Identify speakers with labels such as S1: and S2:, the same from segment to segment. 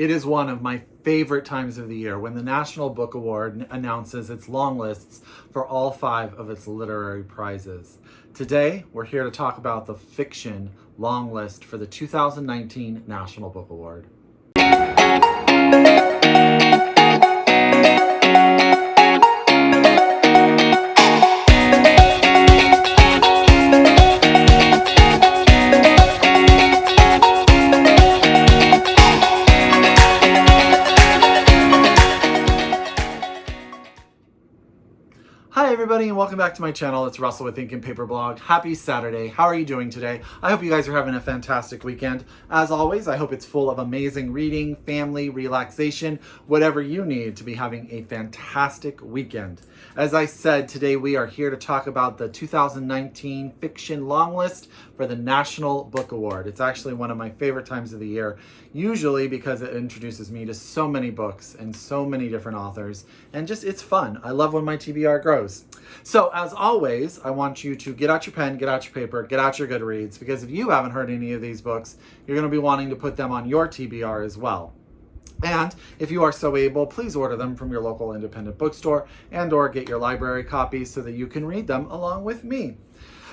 S1: It is one of my favorite times of the year when the National Book Award announces its long lists for all 5 of its literary prizes. Today, we're here to talk about the fiction long list for the 2019 National Book Award. Hi everybody and welcome back to my channel. It's Russell with Ink and Paper Blog. Happy Saturday. How are you doing today? I hope you guys are having a fantastic weekend. As always, I hope it's full of amazing reading, family, relaxation, whatever you need to be having a fantastic weekend. As I said, today we are here to talk about the 2019 fiction long list for the National Book Award. It's actually one of my favorite times of the year, usually because it introduces me to so many books and so many different authors, and just it's fun. I love when my TBR grows. So as always, I want you to get out your pen, get out your paper, get out your Goodreads, because if you haven't heard any of these books, you're going to be wanting to put them on your TBR as well. And if you are so able, please order them from your local independent bookstore and or get your library copies so that you can read them along with me.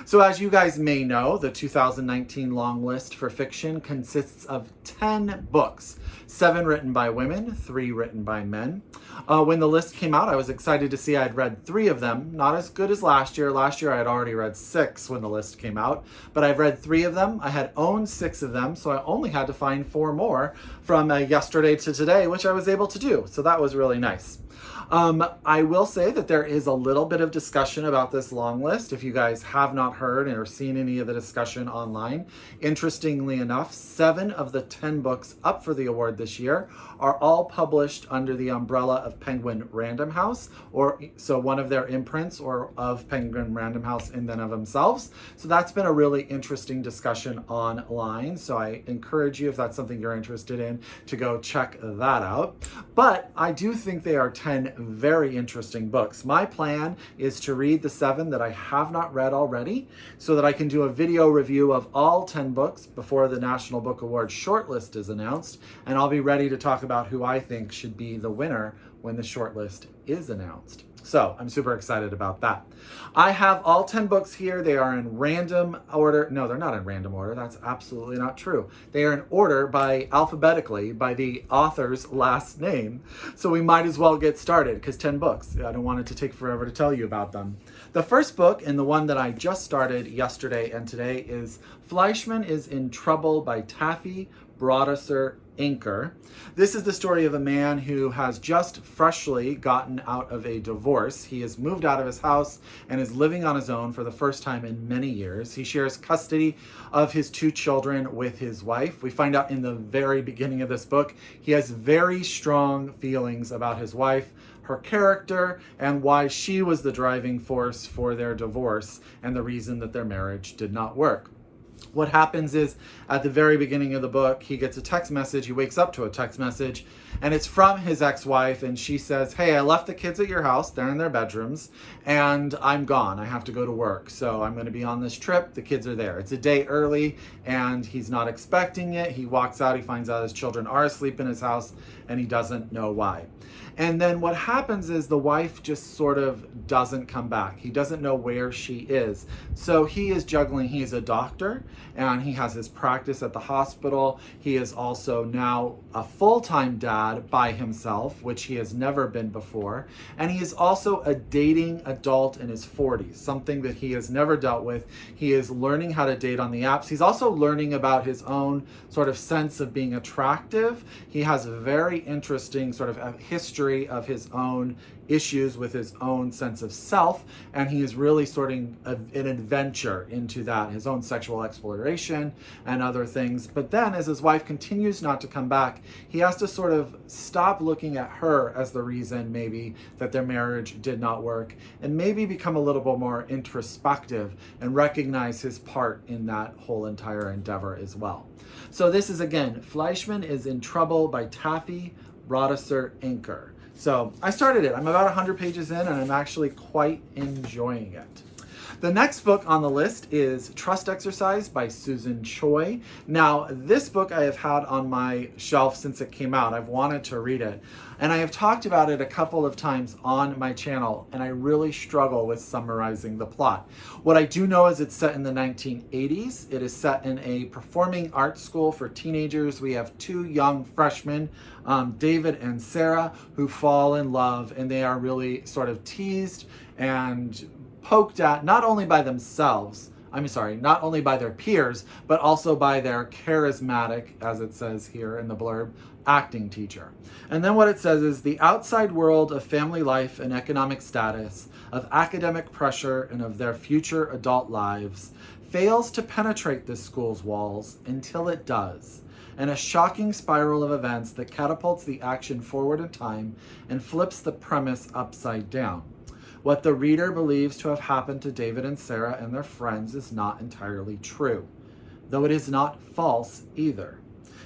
S1: So as you guys may know, the 2019 long list for fiction consists of 10 books, 7 written by women, 3 written by men. When the list came out, I was excited to see I'd read 3 of them. Not as good as last year. Last year I had already read 6 when the list came out, but I've read 3 of them. I had owned 6 of them, so I only had to find 4 more from yesterday to today, which I was able to do. So that was really nice. I will say that there is a little bit of discussion about this long list. If you guys have not heard or seen any of the discussion online, interestingly enough, 7 of the 10 books up for the award this year are all published under the umbrella of Penguin Random House, or so one of their imprints or of Penguin Random House in and of themselves. So that's been a really interesting discussion online. So I encourage you, if that's something you're interested in, to go check that out. But I do think they are 10 very interesting books. My plan is to read the 7 that I have not read already so that I can do a video review of all 10 books before the National Book Award shortlist is announced, and I'll be ready to talk about who I think should be the winner when the shortlist is announced. So I'm super excited about that. I have all 10 books here. They are in random order. No, they're not in random order. That's absolutely not true. They are in order alphabetically by the author's last name. So we might as well get started because 10 books. I don't want it to take forever to tell you about them. The first book, and the one that I just started yesterday and today, is Fleischman is in Trouble by Taffy, Brodesser-Akner. This is the story of a man who has just freshly gotten out of a divorce. He has moved out of his house and is living on his own for the first time in many years. He shares custody of his 2 children with his wife. We find out in the very beginning of this book, he has very strong feelings about his wife, her character, and why she was the driving force for their divorce and the reason that their marriage did not work. What happens is, at the very beginning of the book, he gets a text message. He wakes up to a text message, and it's from his ex-wife, and she says, "Hey, I left the kids at your house. They're in their bedrooms, and I'm gone. I have to go to work, so I'm going to be on this trip. The kids are there." It's a day early, and he's not expecting it. He walks out. He finds out his children are asleep in his house, and he doesn't know why. And then what happens is the wife just sort of doesn't come back. He doesn't know where she is. So he is juggling. He is a doctor and he has his practice at the hospital. He is also now a full-time dad by himself, which he has never been before. And he is also a dating adult in his 40s, something that he has never dealt with. He is learning how to date on the apps. He's also learning about his own sort of sense of being attractive. He has a very interesting sort of history of his own issues with his own sense of self, and he is really sorting an adventure into that, his own sexual exploration and other things. But then as his wife continues not to come back, he has to sort of stop looking at her as the reason maybe that their marriage did not work, and maybe become a little bit more introspective and recognize his part in that whole entire endeavor as well. So this is, again, Fleischman is in Trouble by Taffy, Brodesser-Akner. So I started it. I'm about 100 pages in and I'm actually quite enjoying it. The next book on the list is Trust Exercise by Susan Choi. Now, this book I have had on my shelf since it came out. I've wanted to read it. And I have talked about it a couple of times on my channel, and I really struggle with summarizing the plot. What I do know is it's set in the 1980s. It is set in a performing arts school for teenagers. We have two young freshmen, David and Sarah, who fall in love, and they are really sort of teased and poked at, not only by themselves, not only by their peers, but also by their charismatic, as it says here in the blurb, acting teacher. And then what it says is the outside world of family life and economic status, of academic pressure, and of their future adult lives fails to penetrate this school's walls until it does, and a shocking spiral of events that catapults the action forward in time and flips the premise upside down. What the reader believes to have happened to David and Sarah and their friends is not entirely true, though it is not false either.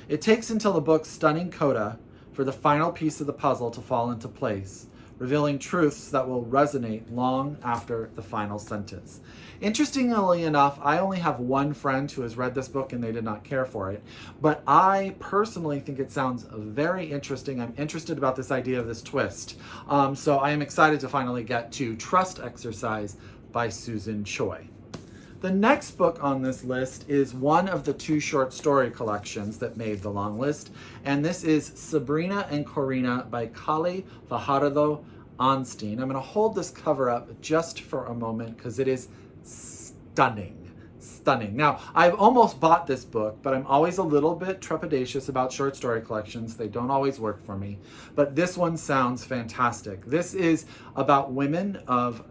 S1: It takes until the book's stunning coda for the final piece of the puzzle to fall into place, revealing truths that will resonate long after the final sentence. Interestingly enough, I only have one friend who has read this book and they did not care for it, but I personally think it sounds very interesting. I'm interested about this idea of this twist. So I am excited to finally get to Trust Exercise by Susan Choi. The next book on this list is one of the two short story collections that made the long list, and this is Sabrina and Karina by Fajardo-Anstine. I'm going to hold this cover up just for a moment because it is stunning. Now, I've almost bought this book, but I'm always a little bit trepidatious about short story collections. They don't always work for me, but this one sounds fantastic. This is about women of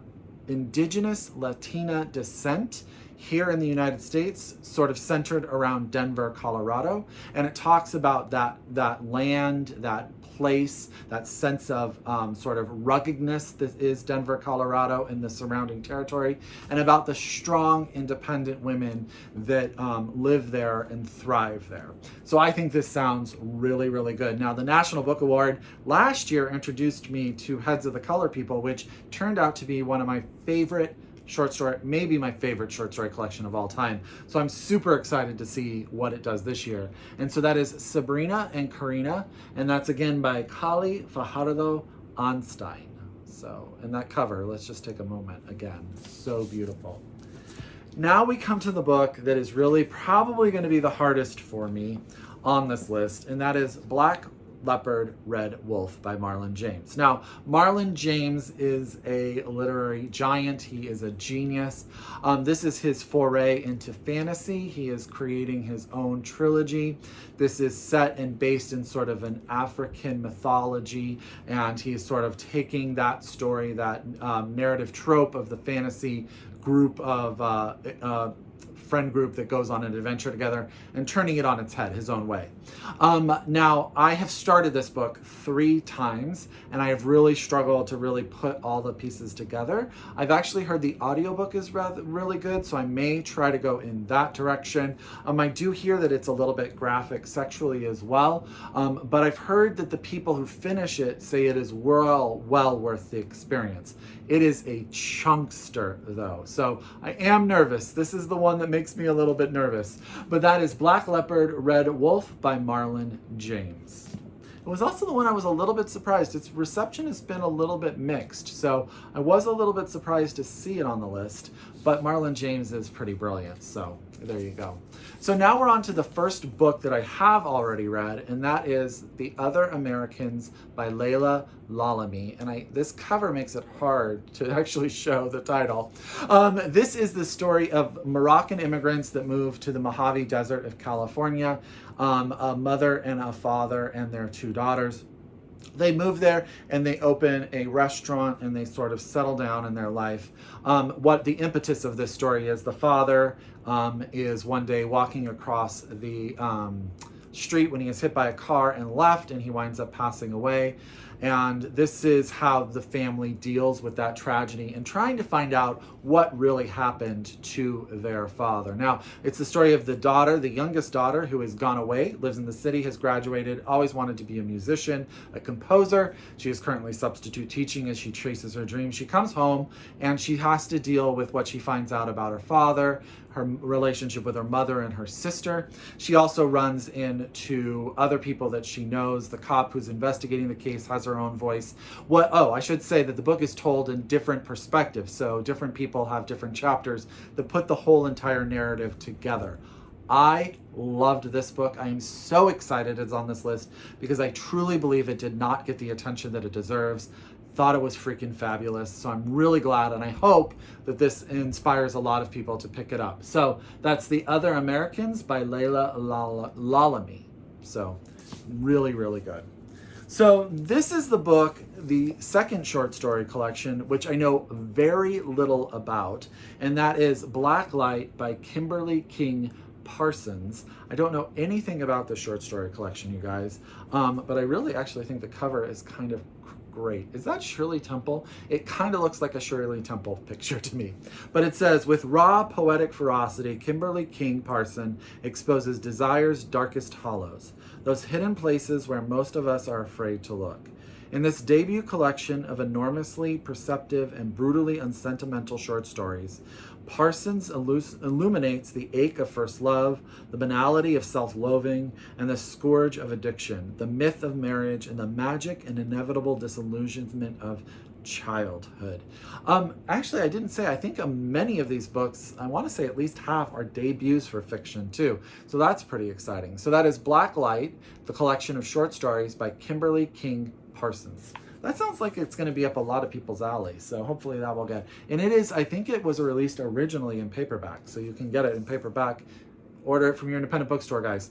S1: indigenous Latina descent here in the United States, sort of centered around Denver, Colorado. And it talks about that land, that place, that sense of sort of ruggedness that is Denver, Colorado and the surrounding territory, and about the strong, independent women that live there and thrive there. So I think this sounds really, really good. Now, the National Book Award last year introduced me to Heads of the Color People, which turned out to be one of my favorite short story, maybe my favorite short story collection of all time. So I'm super excited to see what it does this year. And so that is Sabrina and Karina, and that's again by Kali Fajardo-Anstine. So, and that cover, let's just take a moment again. So beautiful. Now we come to the book that is really probably going to be the hardest for me on this list, and that is Black Leopard, Red Wolf by Marlon James. Now, Marlon James is a literary giant. He is a genius. This is his foray into fantasy. He is creating his own trilogy. This is set and based in sort of an African mythology, and he's sort of taking that story, that narrative trope of the fantasy group of friend group that goes on an adventure together and turning it on its head his own way. Now, I have started this book 3 times and I have really struggled to really put all the pieces together. I've actually heard the audiobook is really good, so I may try to go in that direction. I do hear that it's a little bit graphic sexually as well, but I've heard that the people who finish it say it is well worth the experience. It is a chunkster though, so I am nervous. This is the one that makes me a little bit nervous. But that is Black Leopard, Red Wolf by Marlon James. It was also the one I was a little bit surprised. Its reception has been a little bit mixed, so I was a little bit surprised to see it on the list, but Marlon James is pretty brilliant, so there you go. So now we're on to the first book that I have already read, and that is The Other Americans by Laila, Lalami. And this cover makes it hard to actually show the title. This is the story of Moroccan immigrants that moved to the Mojave Desert of California, a mother and a father and their 2 daughters. They move there and they open a restaurant and they sort of settle down in their life. What the impetus of this story is, the father is one day walking across the street when he is hit by a car and left, and he winds up passing away. And this is how the family deals with that tragedy and trying to find out what really happened to their father. Now, it's the story of the daughter, the youngest daughter, who has gone away, lives in the city, has graduated, always wanted to be a musician, a composer. She is currently substitute teaching as she chases her dreams. She comes home and she has to deal with what she finds out about her father, her relationship with her mother and her sister. She also runs into other people that she knows. The cop who's investigating the case has her own voice. I should say that the book is told in different perspectives. So different people have different chapters that put the whole entire narrative together. I loved this book. I am so excited it's on this list because I truly believe it did not get the attention that it deserves. Thought it was freaking fabulous. So I'm really glad, and I hope that this inspires a lot of people to pick it up. So that's The Other Americans by Laila Lalami. So really, really good. So this is the book, the second short story collection, which I know very little about, and that is Black Light by Kimberly King Parsons. I don't know anything about the short story collection, you guys, but I really actually think the cover is kind of great. Is that Shirley Temple? It kind of looks like a Shirley Temple picture to me. But it says, with raw poetic ferocity, Kimberly King Parson exposes desire's darkest hollows, those hidden places where most of us are afraid to look. In this debut collection of enormously perceptive and brutally unsentimental short stories, Parsons illuminates the ache of first love, the banality of self-loathing, and the scourge of addiction, the myth of marriage, and the magic and inevitable disillusionment of childhood. Actually, I didn't say, I think many of these books, I want to say at least half, are debuts for fiction too. So that's pretty exciting. So that is Black Light, the collection of short stories by Kimberly King Parsons. That sounds like it's going to be up a lot of people's alley, so hopefully that will get. And it is, I think it was released originally in paperback, so you can get it in paperback. Order it from your independent bookstore, guys.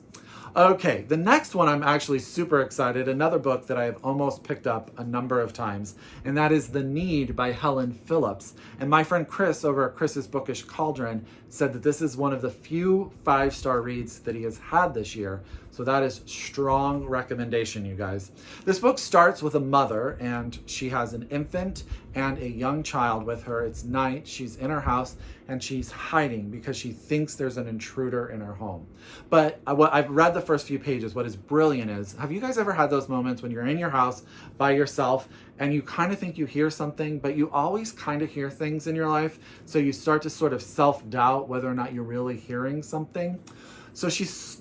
S1: Okay, the next one I'm actually super excited, another book that I have almost picked up a number of times, and that is The Need by Helen Phillips. And my friend Chris over at Chris's Bookish Cauldron said that this is one of the few 5-star reads that he has had this year. So that is strong recommendation, you guys. This book starts with a mother, and she has an infant and a young child with her. It's night, she's in her house, and she's hiding because she thinks there's an intruder in her home. But what I've read the first few pages, what is brilliant is, have you guys ever had those moments when you're in your house by yourself and you kind of think you hear something, but you always kind of hear things in your life, so you start to sort of self-doubt whether or not you're really hearing something? So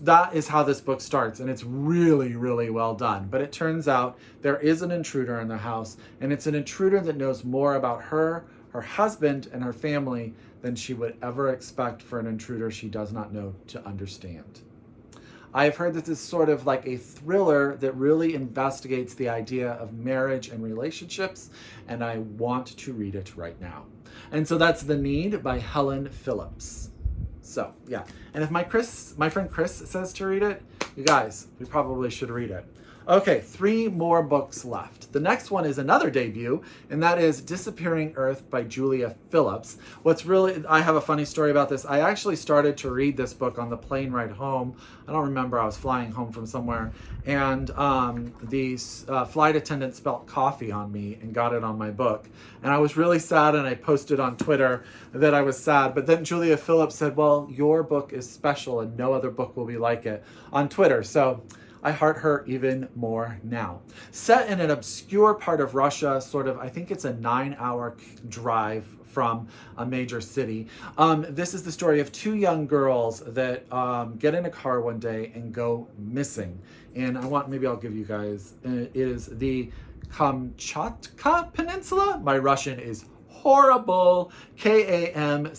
S1: that is how this book starts, and it's really, really well done. But it turns out there is an intruder in the house, and it's an intruder that knows more about her husband, and her family than she would ever expect for an intruder she does not know to understand. I've heard that this is sort of like a thriller that really investigates the idea of marriage and relationships, and I want to read it right now. And so that's The Need by Helen Phillips. So, yeah. And if my friend Chris says to read it, you guys, we probably should read it. Okay, 3 more books left. The next one is another debut, and that is Disappearing Earth by Julia Phillips. I have a funny story about this. I actually started to read this book on the plane ride home. I don't remember, I was flying home from somewhere, and the flight attendant spelled coffee on me and got it on my book. And I was really sad, and I posted on Twitter that I was sad. But then Julia Phillips said, well, your book is special and no other book will be like it, on Twitter. So I heart her even more now. Set in an obscure part of Russia, sort of, I think it's a 9-hour drive from a major city. This is the story of 2 young girls that get in a car one day and go missing. And maybe I'll give you guys, it is the Kamchatka Peninsula. My Russian is horrible. Kamchatka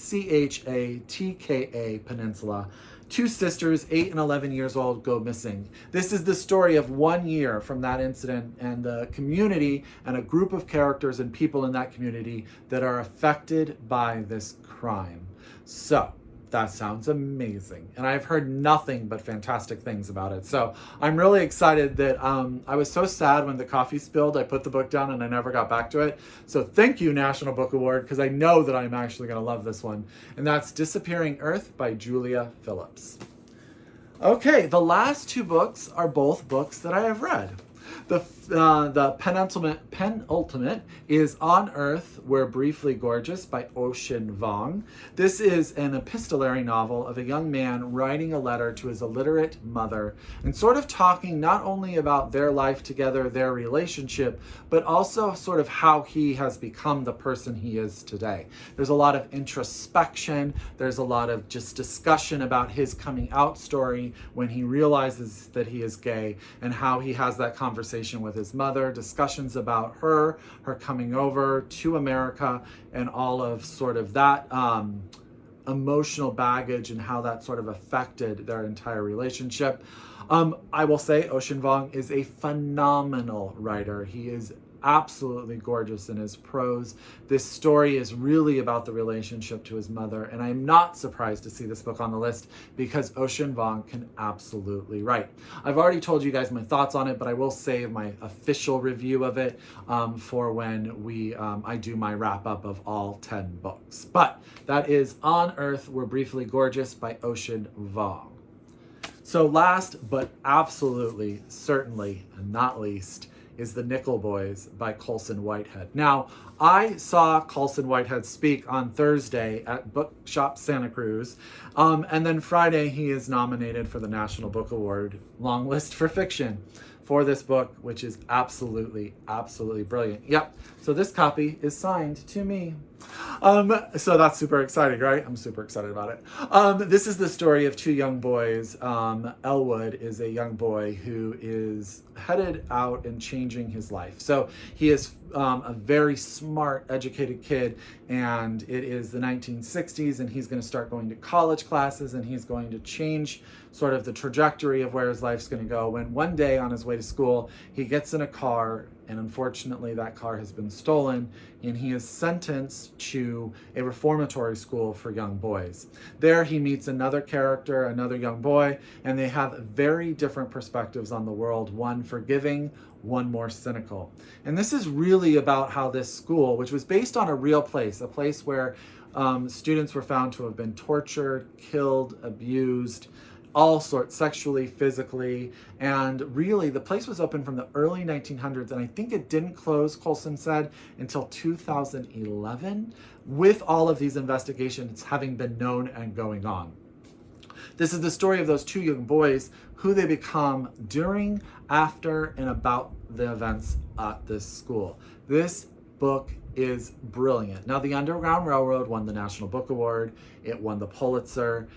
S1: Peninsula. 2 sisters, 8 and 11 years old, go missing. This is the story of 1 year from that incident and the community and a group of characters and people in that community that are affected by this crime. So that sounds amazing. And I've heard nothing but fantastic things about it. So I'm really excited that I was so sad when the coffee spilled. I put the book down and I never got back to it. So thank you, National Book Award, because I know that I'm actually going to love this one. And that's Disappearing Earth by Julia Phillips. Okay, the last 2 books are both books that I have read. The penultimate is On Earth, We're Briefly Gorgeous by Ocean Vuong. This is an epistolary novel of a young man writing a letter to his illiterate mother and sort of talking not only about their life together, their relationship, but also sort of how he has become the person he is today. There's a lot of introspection. There's a lot of just discussion about his coming out story when he realizes that he is gay and how he has that conversation with his mother, discussions about her coming over to America, and all of sort of that emotional baggage and how that sort of affected their entire relationship. I will say Ocean Vuong is a phenomenal writer. He is absolutely gorgeous in his prose. This story is really about the relationship to his mother, and I'm not surprised to see this book on the list because Ocean Vuong can absolutely write. I've already told you guys my thoughts on it, but I will save my official review of it for when I do my wrap up of all 10 books. But that is On Earth, We're Briefly Gorgeous by Ocean Vuong. So last but absolutely, certainly not least, is The Nickel Boys by Colson Whitehead. Now, I saw Colson Whitehead speak on Thursday at Bookshop Santa Cruz, and then Friday he is nominated for the National Book Award Longlist for Fiction for this book, which is absolutely, absolutely brilliant. Yep, so this copy is signed to me. So that's super exciting, right? I'm super excited about it. This is the story of two young boys. Elwood is a young boy who is headed out and changing his life. So he is a very smart, educated kid, and it is the 1960s, and he's going to start going to college classes, and he's going to change sort of the trajectory of where his life's going to go. When one day on his way to school, he gets in a car, and unfortunately that car has been stolen, and he is sentenced to a reformatory school for young boys. There he meets another character, another young boy, and they have very different perspectives on the world, one forgiving, one more cynical. And this is really about how this school, which was based on a real place, a place where students were found to have been tortured, killed, abused, all sorts, sexually, physically, and really the place was open from the early 1900s, and I think it didn't close, Colson said, until 2011, with all of these investigations having been known and going on. This is the story of those two young boys, who they become during, after, and about the events at this school. This book is brilliant. Now, The Underground Railroad won the National Book Award. It won the Pulitzer.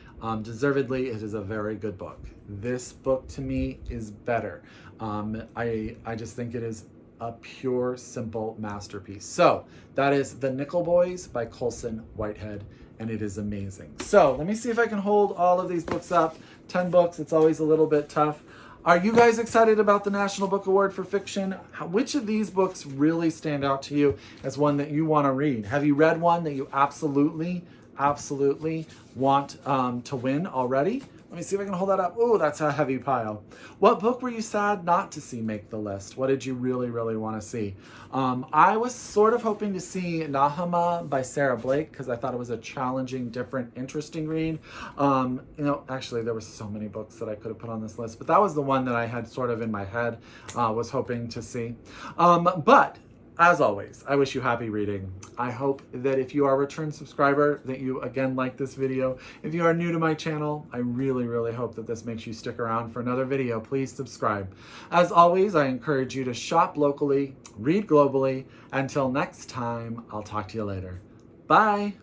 S1: Deservedly, it is a very good book. This book to me is better. I just think it is a pure, simple masterpiece. So that is The Nickel Boys by Colson Whitehead, and it is amazing. So let me see if I can hold all of these books up. 10 books, it's always a little bit tough. Are you guys excited about the National Book Award for Fiction? Which of these books really stand out to you as one that you want to read? Have you read one that you absolutely want to win already? Let me see if I can hold that up. Oh, that's a heavy pile. What book were you sad not to see make the list? What did you really, really want to see? I was sort of hoping to see Nahama by Sarah Blake because I thought it was a challenging, different, interesting read. Actually, there were so many books that I could have put on this list, but that was the one that I had sort of in my head, was hoping to see. But as always, I wish you happy reading. I hope that if you are a return subscriber, that you again like this video. If you are new to my channel, I really, really hope that this makes you stick around for another video. Please subscribe. As always, I encourage you to shop locally, read globally. Until next time, I'll talk to you later. Bye.